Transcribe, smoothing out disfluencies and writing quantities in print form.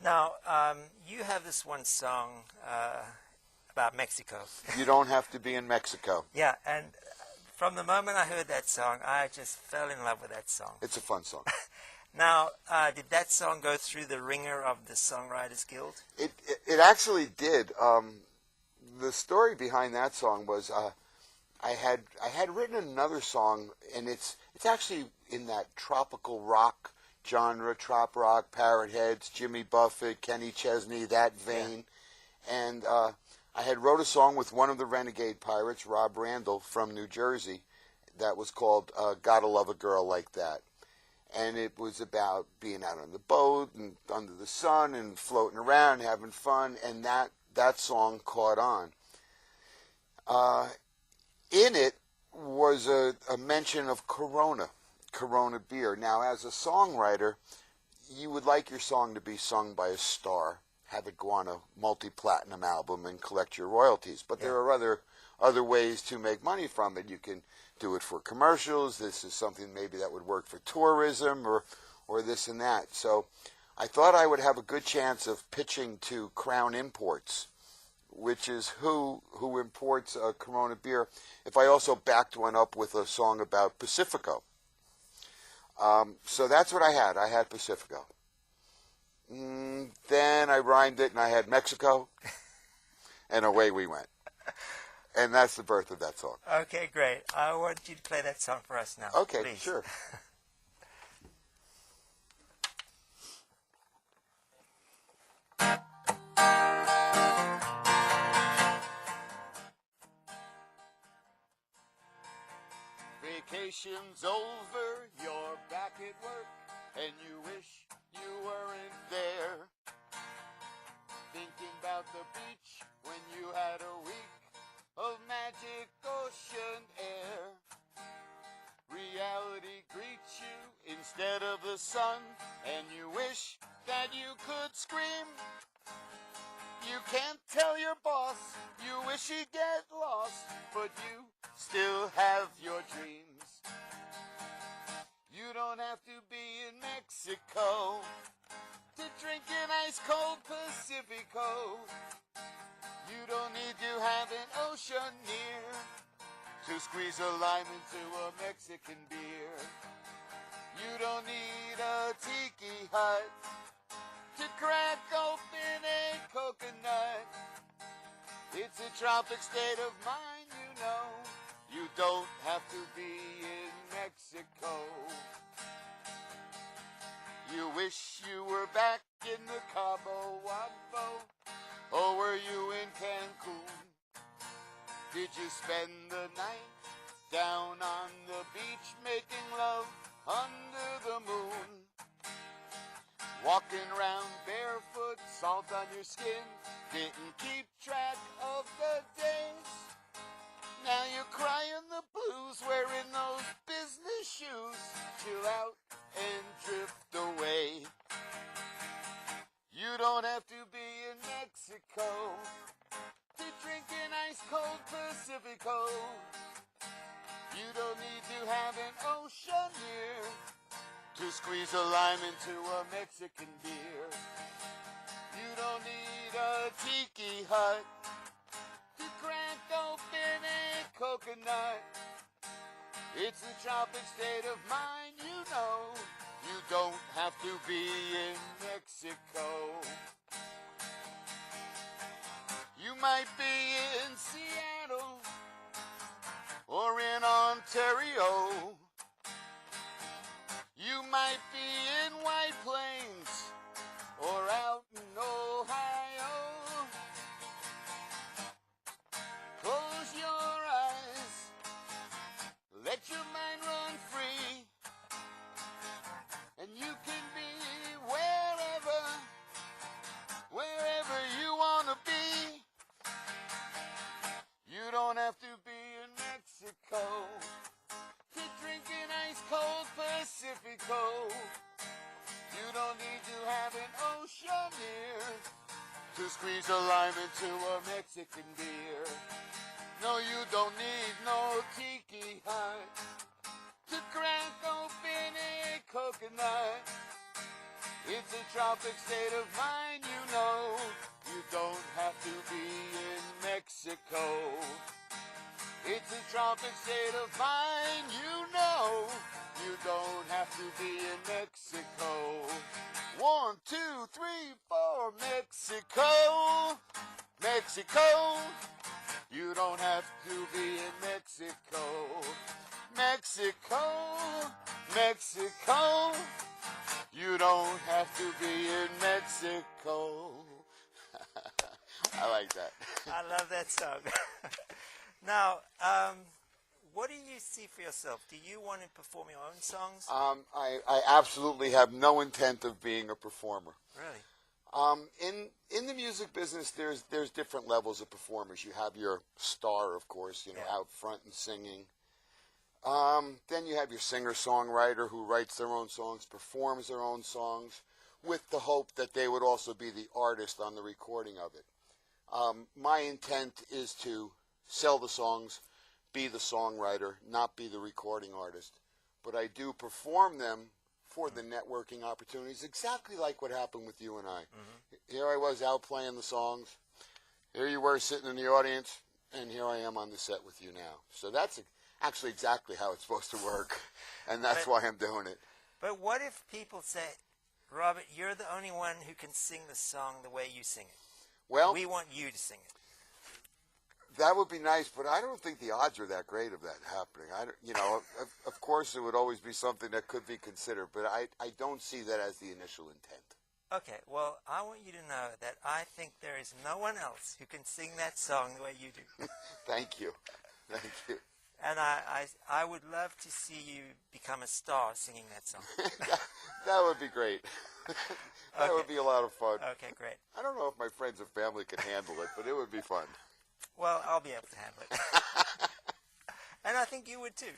Now, you have this one song about Mexico. You don't have to be in Mexico. Yeah, and from the moment I heard that song, I just fell in love with that song. It's a fun song. Now, did that song go through the ringer of the Songwriters Guild? It actually did. The story behind that song was I had written another song, and it's actually in that tropical rock genre, trop rock, Parrot Heads, Jimmy Buffett, Kenny Chesney, that vein. Yeah. And I had wrote a song with one of the Renegade Pirates, Rob Randall from New Jersey, that was called Gotta Love a Girl Like That. And it was about being out on the boat and under the sun and floating around, having fun, and that song caught on. In it was a mention of Corona beer. Now, as a songwriter, you would like your song to be sung by a star, have it go on a multi-platinum album and collect your royalties. But there are other ways to make money from it. You can do it for commercials. This is something maybe that would work for tourism or this and that. So I thought I would have a good chance of pitching to Crown Imports, which is who imports Corona beer, if I also backed one up with a song about Pacifico. So that's what I had. I had Pacifico. Then I rhymed it and I had Mexico, and away we went. And that's the birth of that song. Okay, great. I want you to play that song for us now. Okay, please. Sure. Vacation's over, you're back at work, and you wish you weren't there. Thinking about the beach when you had a week of magic ocean air. Reality greets you instead of the sun, and you wish that you could scream. You can't tell your boss, you wish he'd get lost, but you still have your dreams. You don't have to be in Mexico to drink an ice-cold Pacifico. You don't need to have an ocean near to squeeze a lime into a Mexican beer. You don't need a tiki hut to crack open a coconut. It's a tropic state of mind, you know. You don't have to be in Mexico. You wish you were back in the Cabo Wabo, or were you in Cancun? Did you spend the night down on the beach making love under the moon? Walking around barefoot, salt on your skin, didn't keep track of the days. Now you're crying the blues, wearing those business shoes. Chill out and drift away. You don't have to be in Mexico to drink an ice-cold Pacifico. You don't need to have an ocean near to squeeze a lime into a Mexican beer. You don't need a tiki hut to crack open a coconut. It's a tropic state of mind, you know. You don't have to be in Mexico. You might be in Seattle or in Ontario. You might be in White Plains or out in Ohio. Close your eyes, let your mind run free, and you can be wherever you want to be. You don't have to be in Mexico to drink an ice-cold Pacifico. You don't need to have an ocean near to squeeze a lime into a Mexican beer. No, you don't need no tiki hut to crack open a coconut. It's a tropic state of mind, you know. You don't have to be in Mexico. It's a tropic state of mind, you know. You don't have to be in Mexico. 1, 2, 3, 4, Mexico. Mexico. You don't have to be in Mexico. Mexico. Mexico. You don't have to be in Mexico. I like that. I love that song. Now, what do you see for yourself? Do you want to perform your own songs? I absolutely have no intent of being a performer. Really? In the music business, there's different levels of performers. You have your star, of course, out front and singing. Then you have your singer-songwriter who writes their own songs, performs their own songs, with the hope that they would also be the artist on the recording of it. My intent is to sell the songs, be the songwriter, not be the recording artist. But I do perform them for the networking opportunities, exactly like what happened with you and I. Mm-hmm. Here I was out playing the songs. Here you were sitting in the audience, and here I am on the set with you now. So that's actually exactly how it's supposed to work, and that's why I'm doing it. But what if people say, Robert, you're the only one who can sing the song the way you sing it? Well, we want you to sing it. That would be nice, but I don't think the odds are that great of that happening. Of course, it would always be something that could be considered, but I don't see that as the initial intent. Okay, well, I want you to know that I think there is no one else who can sing that song the way you do. Thank you. Thank you. And I would love to see you become a star singing that song. That would be great. That would be a lot of fun. Okay, great. I don't know if my friends and family can handle it, but it would be fun. Well, I'll be able to handle it. And I think you would too.